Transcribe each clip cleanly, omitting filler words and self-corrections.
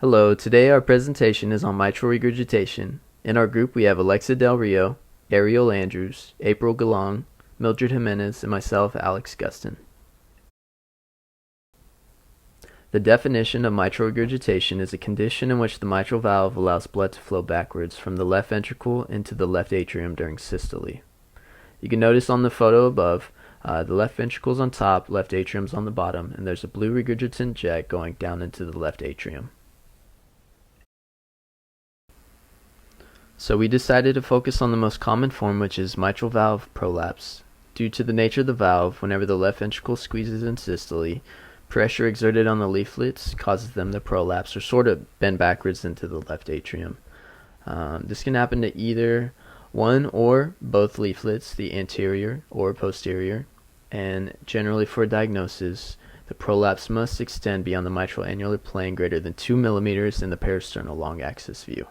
Hello, today our presentation is on mitral regurgitation. In our group we have Alexa Del Rio, Ariel Andrews, April Galong, Mildred Jimenez, and myself, Alex Gustin. The definition of mitral regurgitation is a condition in which the mitral valve allows blood to flow backwards from the left ventricle into the left atrium during systole. You can notice on the photo above, the left ventricle is on top, left atrium is on the bottom, and there's a blue regurgitant jet going down into the left atrium. So we decided to focus on the most common form, which is mitral valve prolapse. Due to the nature of the valve, whenever the left ventricle squeezes in systole, pressure exerted on the leaflets causes them to prolapse or sort of bend backwards into the left atrium. This can happen to either one or both leaflets, the anterior or posterior, and generally for diagnosis, the prolapse must extend beyond the mitral annular plane greater than 2 millimeters in the peristernal long axis view.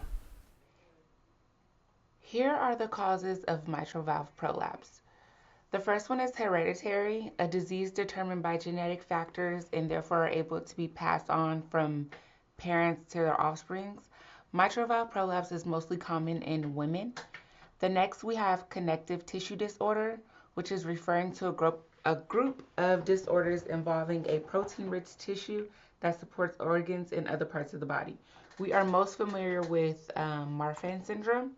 Here are the causes of mitral valve prolapse. The first one is hereditary, a disease determined by genetic factors and therefore are able to be passed on from parents to their offsprings. Mitral valve prolapse is mostly common in women. The next we have connective tissue disorder, which is referring to a group of disorders involving a protein-rich tissue that supports organs in other parts of the body. We are most familiar with Marfan syndrome.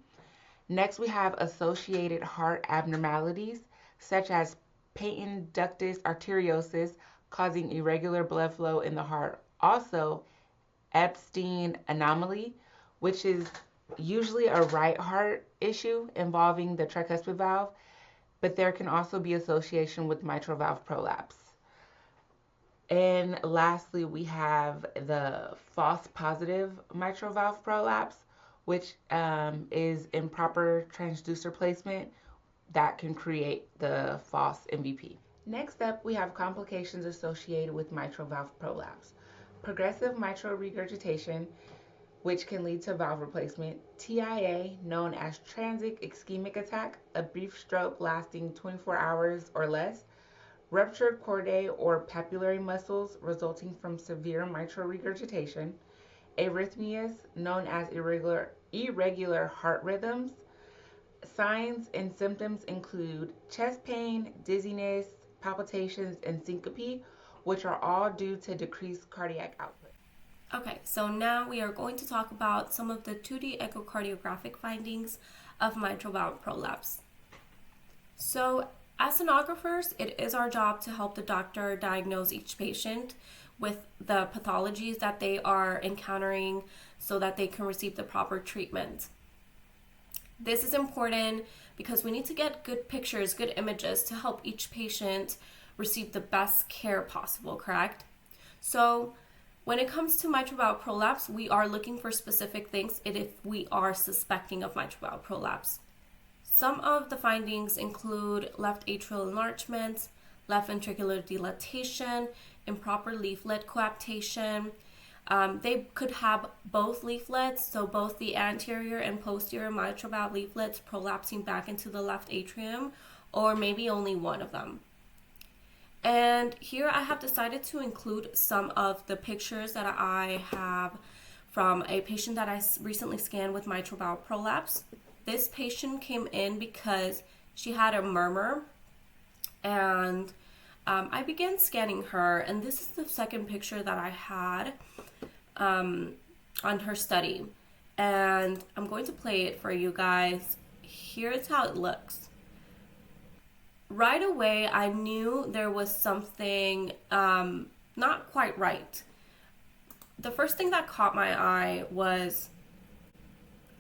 Next, we have associated heart abnormalities, such as patent ductus arteriosus, causing irregular blood flow in the heart. Also, Epstein anomaly, which is usually a right heart issue involving the tricuspid valve, but there can also be association with mitral valve prolapse. And lastly, we have the false positive mitral valve prolapse, which is improper transducer placement that can create the false MVP. Next up, we have complications associated with mitral valve prolapse. Progressive mitral regurgitation, which can lead to valve replacement. TIA, known as transient ischemic attack, a brief stroke lasting 24 hours or less. Ruptured chordae or papillary muscles resulting from severe mitral regurgitation. Arrhythmias, known as irregular heart rhythms. Signs and symptoms include chest pain, dizziness, palpitations, and syncope, which are all due to decreased cardiac output. Okay, so now we are going to talk about some of the 2D echocardiographic findings of mitral valve prolapse. So, as sonographers, it is our job to help the doctor diagnose each patient with the pathologies that they are encountering so that they can receive the proper treatment. This is important because we need to get good pictures, good images to help each patient receive the best care possible, correct? So when it comes to mitral valve prolapse, we are looking for specific things if we are suspecting of mitral valve prolapse. Some of the findings include left atrial enlargement, left ventricular dilatation, improper leaflet coaptation. They could have both leaflets, so both the anterior and posterior mitral valve leaflets prolapsing back into the left atrium, or maybe only one of them. And here I have decided to include some of the pictures that I have from a patient that I recently scanned with mitral valve prolapse. This patient came in because she had a murmur, and I began scanning her, and this is the second picture that I had on her study. And I'm going to play it for you guys. Here's how it looks. Right away, I knew there was something not quite right. The first thing that caught my eye was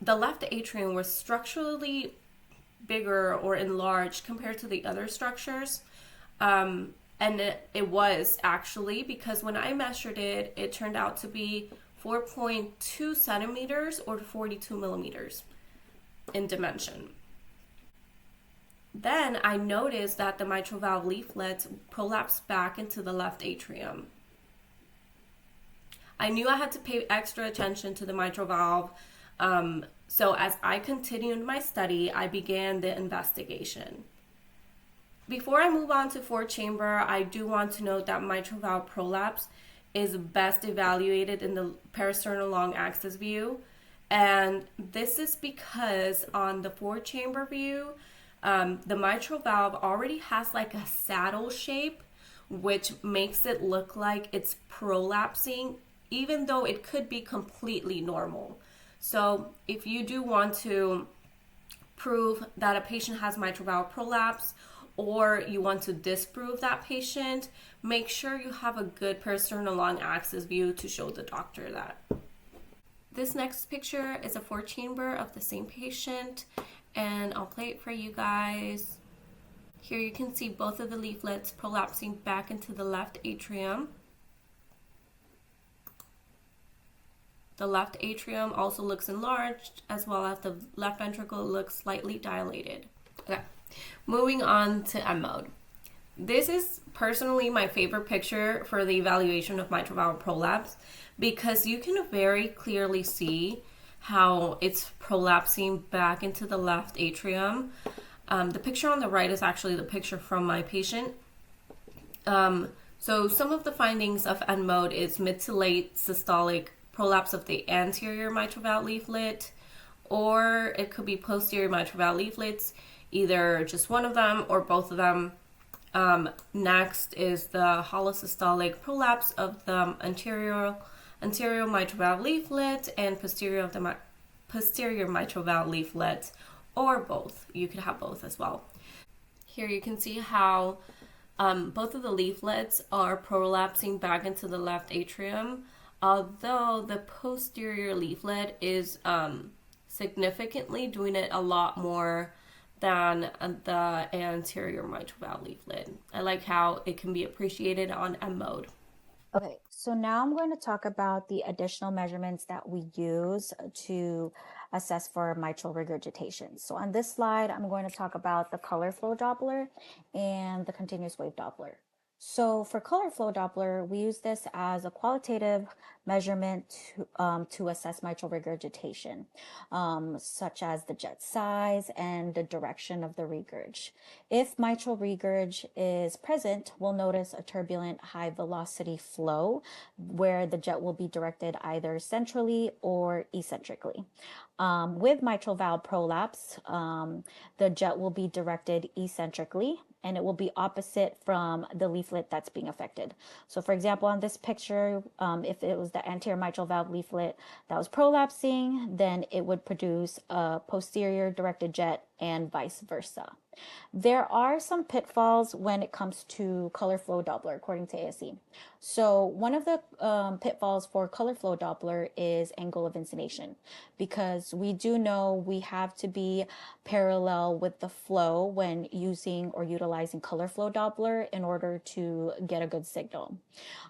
the left atrium was structurally bigger or enlarged compared to the other structures. And it was actually, because when I measured it, it turned out to be 4.2 centimeters or 42 millimeters in dimension. Then I noticed that the mitral valve leaflets prolapsed back into the left atrium. I knew I had to pay extra attention to the mitral valve. So as I continued my study, I began the investigation. Before I move on to four chamber, I do want to note that mitral valve prolapse is best evaluated in the parasternal long axis view. And this is because on the 4-chamber view, the mitral valve already has like a saddle shape, which makes it look like it's prolapsing, even though it could be completely normal. So if you do want to prove that a patient has mitral valve prolapse, or you want to disprove that patient, make sure you have a good parasternal long axis view to show the doctor that. This next picture is a 4-chamber of the same patient, and I'll play it for you guys. Here you can see both of the leaflets prolapsing back into the left atrium. The left atrium also looks enlarged, as well as the left ventricle looks slightly dilated. Okay, moving on to M mode. This is personally my favorite picture for the evaluation of mitral valve prolapse, because you can very clearly see how it's prolapsing back into the left atrium. The picture on the right is actually the picture from my patient. So some of the findings of N mode is mid to late systolic prolapse of the anterior mitral valve leaflet, or it could be posterior mitral valve leaflets, either just one of them or both of them. Next is the holosystolic prolapse of the anterior mitral valve leaflet and posterior mitral valve leaflet, or both. You could have both as well. Here you can see how both of the leaflets are prolapsing back into the left atrium, although the posterior leaflet is significantly doing it a lot more than the anterior mitral valve leaflet. I like how it can be appreciated on M mode. Okay, so now I'm going to talk about the additional measurements that we use to assess for mitral regurgitation. So on this slide, I'm going to talk about the color flow Doppler and the continuous wave Doppler. So for color flow Doppler, we use this as a qualitative measurement to assess mitral regurgitation, such as the jet size and the direction of the regurg. If mitral regurg is present, we'll notice a turbulent high velocity flow where the jet will be directed either centrally or eccentrically. With mitral valve prolapse, the jet will be directed eccentrically, and it will be opposite from the leaflet that's being affected. So for example, on this picture, if it was the anterior mitral valve leaflet that was prolapsing, then it would produce a posterior directed jet and vice versa. There are some pitfalls when it comes to color flow Doppler, according to ASE. So one of the pitfalls for color flow Doppler is angle of inclination, because we do know we have to be parallel with the flow when using or utilizing color flow Doppler in order to get a good signal.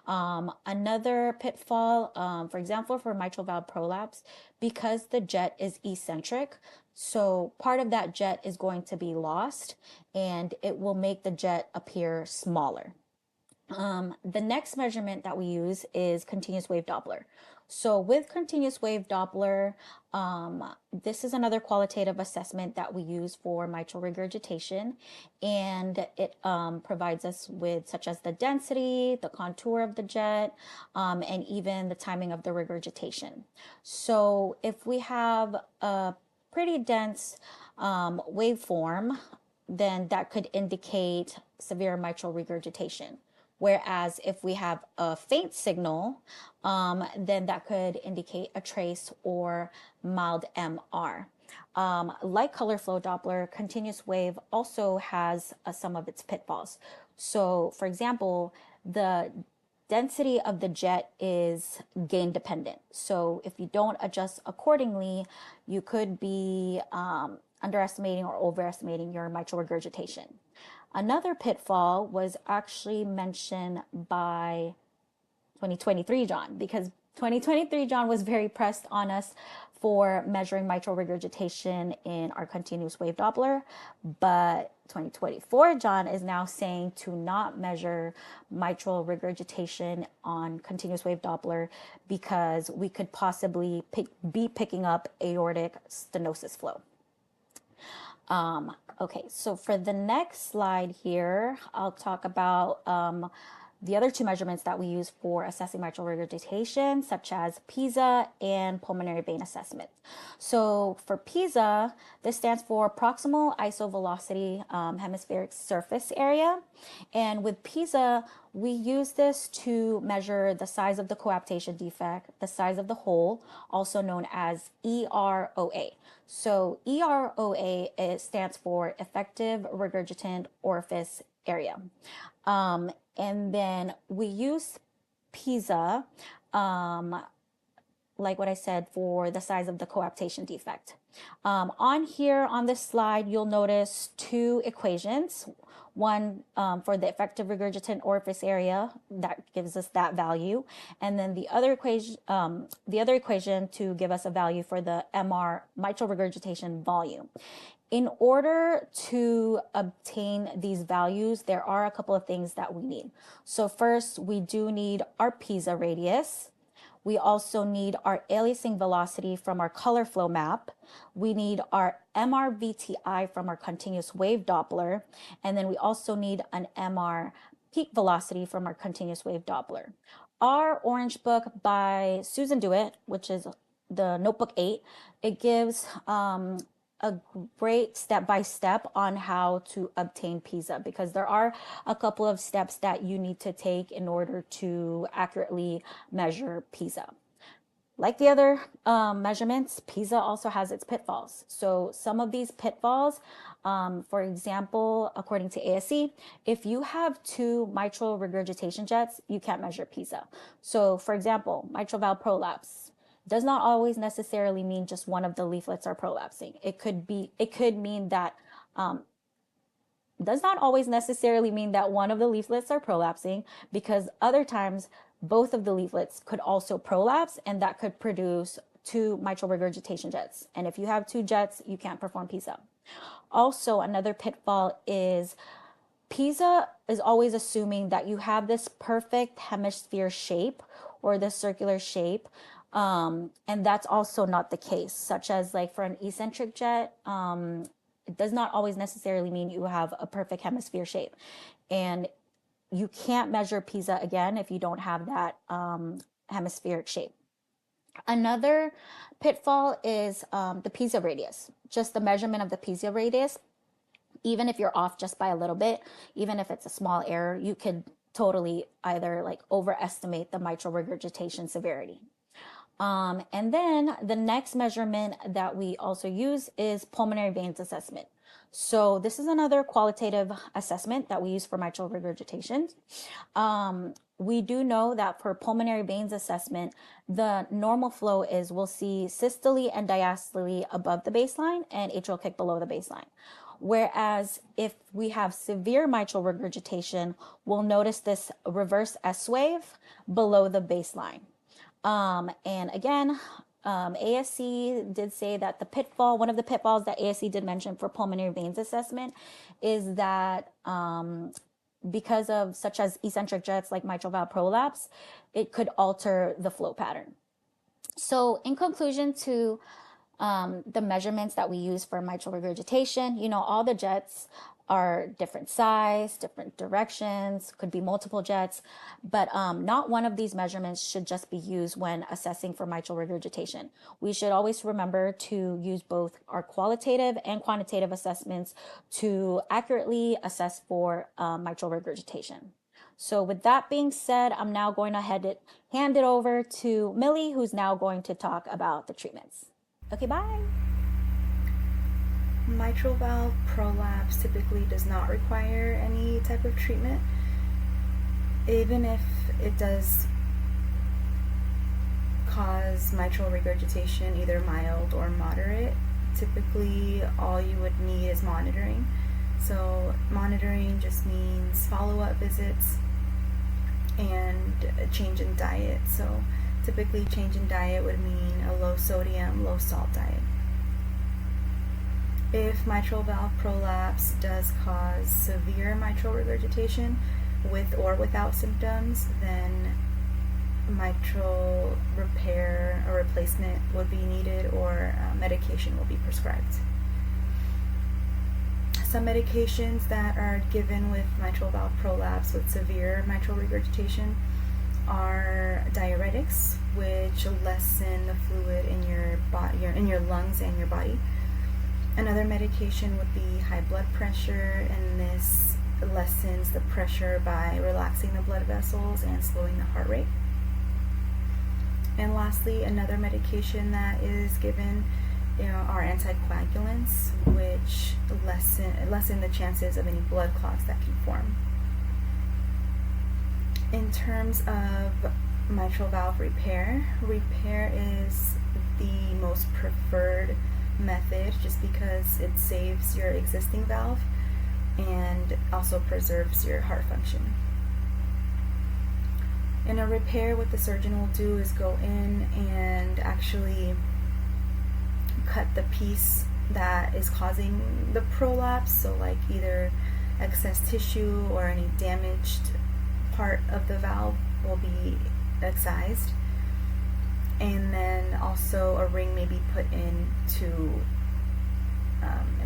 Another pitfall, for example, for mitral valve prolapse, because the jet is eccentric, so part of that jet is going to be lost, and it will make the jet appear smaller. The next measurement that we use is continuous wave Doppler. So with continuous wave Doppler, this is another qualitative assessment that we use for mitral regurgitation, and it provides us with such as the density, the contour of the jet, and even the timing of the regurgitation. So if we have a pretty dense waveform, then that could indicate severe mitral regurgitation. Whereas if we have a faint signal, then that could indicate a trace or mild MR. Like color flow Doppler, continuous wave also has some of its pitfalls. So for example, the density of the jet is gain dependent. So if you don't adjust accordingly, you could be underestimating or overestimating your mitral regurgitation. Another pitfall was actually mentioned by 2023 John, because 2023 John was very pressed on us for measuring mitral regurgitation in our continuous wave Doppler, but 2024 John is now saying to not measure mitral regurgitation on continuous wave Doppler because we could possibly be picking up aortic stenosis flow. Okay, so for the next slide here, I'll talk about the other two measurements that we use for assessing mitral regurgitation, such as PISA and pulmonary vein assessment. So for PISA, this stands for proximal isovelocity hemispheric surface area. And with PISA, we use this to measure the size of the coaptation defect, the size of the hole, also known as EROA. So EROA, it stands for effective regurgitant orifice area. And then we use PISA, like what I said, for the size of the coaptation defect. On here on this slide, you'll notice two equations. One for the effective regurgitant orifice area, that gives us that value, and then the other equation to give us a value for the MR, mitral regurgitation volume. In order to obtain these values, there are a couple of things that we need. So first, we do need our PISA radius. We also need our aliasing velocity from our color flow map. We need our MRVTI from our continuous wave Doppler. And then we also need an MR peak velocity from our continuous wave Doppler. Our orange book by Susan Dewitt, which is the Notebook 8, it gives a great step-by-step on how to obtain PISA, because there are a couple of steps that you need to take in order to accurately measure PISA. Like the other measurements, PISA also has its pitfalls. So some of these pitfalls, for example, according to ASC, if you have two mitral regurgitation jets, you can't measure PISA. So for example, mitral valve prolapse does not always necessarily mean just one of the leaflets are prolapsing. It could mean that, does not always necessarily mean that one of the leaflets are prolapsing, because other times both of the leaflets could also prolapse, and that could produce two mitral regurgitation jets. And if you have two jets, you can't perform PISA. Also, another pitfall is PISA is always assuming that you have this perfect hemisphere shape or this circular shape. And that's also not the case, such as like for an eccentric jet, it does not always necessarily mean you have a perfect hemisphere shape. And you can't measure PISA again if you don't have that hemispheric shape. Another pitfall is the PISA radius, just the measurement of the PISA radius. Even if you're off just by a little bit, even if it's a small error, you could totally either like overestimate the mitral regurgitation severity. And then the next measurement that we also use is pulmonary veins assessment. So this is another qualitative assessment that we use for mitral regurgitation. We do know that for pulmonary veins assessment, the normal flow is we'll see systole and diastole above the baseline and atrial kick below the baseline. Whereas if we have severe mitral regurgitation, we'll notice this reverse S wave below the baseline. And again, ASC did say that one of the pitfalls that ASC did mention for pulmonary veins assessment is that because of such as eccentric jets like mitral valve prolapse, it could alter the flow pattern. So in conclusion to the measurements that we use for mitral regurgitation, all the jets are different size, different directions, could be multiple jets, but not one of these measurements should just be used when assessing for mitral regurgitation. We should always remember to use both our qualitative and quantitative assessments to accurately assess for mitral regurgitation. So with that being said, I'm now going to hand it over to Millie, who's now going to talk about the treatments. Okay, bye. Mitral valve prolapse typically does not require any type of treatment. Even if it does cause mitral regurgitation, either mild or moderate, typically all you would need is monitoring. So monitoring just means follow-up visits and a change in diet. So typically change in diet would mean a low sodium, low salt diet. If mitral valve prolapse does cause severe mitral regurgitation with or without symptoms, then mitral repair or replacement would be needed, or medication will be prescribed. Some medications that are given with mitral valve prolapse with severe mitral regurgitation are diuretics, which lessen the fluid in your body, in your lungs and your body. Another medication would be high blood pressure, and this lessens the pressure by relaxing the blood vessels and slowing the heart rate. And lastly, another medication that is given are anticoagulants, which lessen the chances of any blood clots that can form. In terms of mitral valve repair is the most preferred method just because it saves your existing valve and also preserves your heart function. In a repair, what the surgeon will do is go in and actually cut the piece that is causing the prolapse, so like either excess tissue or any damaged part of the valve will be excised, and then also a ring may be put in to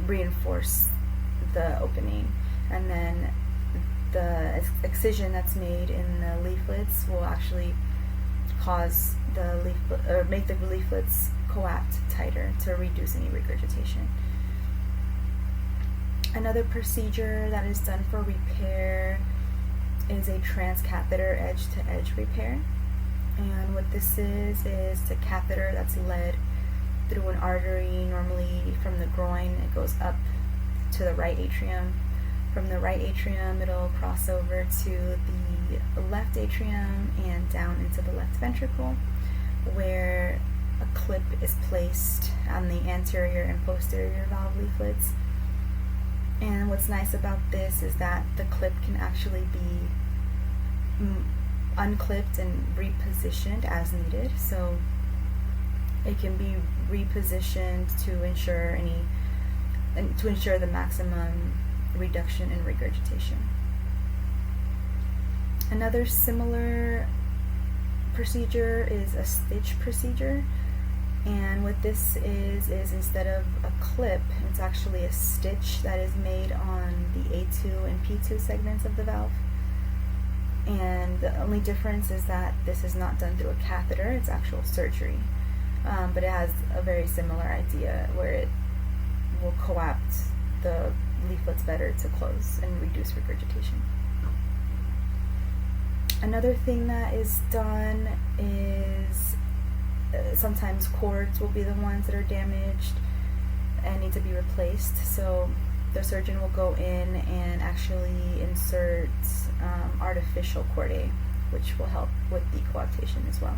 reinforce the opening, and then the excision that's made in the leaflets will actually cause the leaflet, or make the leaflets coapt tighter to reduce any regurgitation. Another procedure that is done for repair is a transcatheter edge-to-edge repair. And what this is a catheter that's led through an artery, normally from the groin. It goes up to the right atrium. From the right atrium, it'll cross over to the left atrium and down into the left ventricle, where a clip is placed on the anterior and posterior valve leaflets. And what's nice about this is that the clip can actually be unclipped and repositioned as needed. So it can be repositioned to ensure the maximum reduction in regurgitation. Another similar procedure is a stitch procedure. And what this is instead of a clip, it's actually a stitch that is made on the A2 and P2 segments of the valve. And the only difference is that this is not done through a catheter, it's actual surgery. But it has a very similar idea where it will coapt the leaflets better to close and reduce regurgitation. Another thing that is done is sometimes cords will be the ones that are damaged and need to be replaced. So the surgeon will go in and actually insert artificial chordae, which will help with the coaptation as well.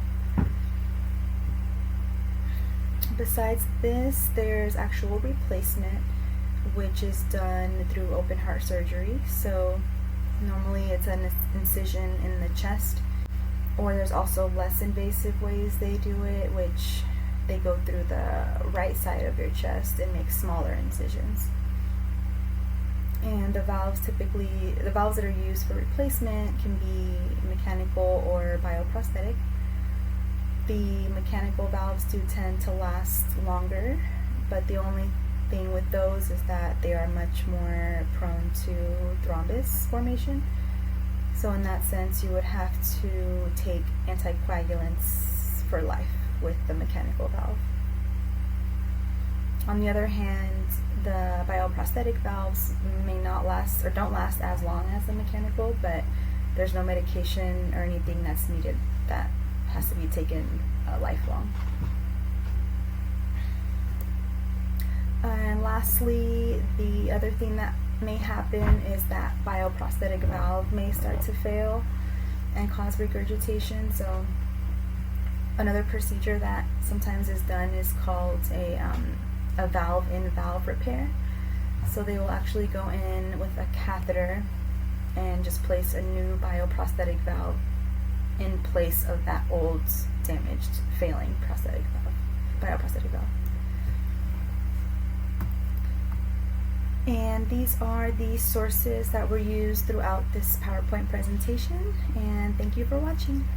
Besides this, there's actual replacement, which is done through open heart surgery. So normally it's an incision in the chest, or there's also less invasive ways they do it, which they go through the right side of your chest and make smaller incisions. And the valves that are used for replacement can be mechanical or bioprosthetic. The mechanical valves do tend to last longer, but the only thing with those is that they are much more prone to thrombus formation. So in that sense, you would have to take anticoagulants for life with the mechanical valve. On the other hand, the bioprosthetic valves may not last or don't last as long as the mechanical, but there's no medication or anything that's needed that has to be taken lifelong. And lastly, the other thing that may happen is that bioprosthetic valve may start to fail and cause regurgitation. So another procedure that sometimes is done is called a valve-in-valve repair. So they will actually go in with a catheter and just place a new bioprosthetic valve in place of that old, damaged, failing bioprosthetic valve. And these are the sources that were used throughout this PowerPoint presentation, and thank you for watching.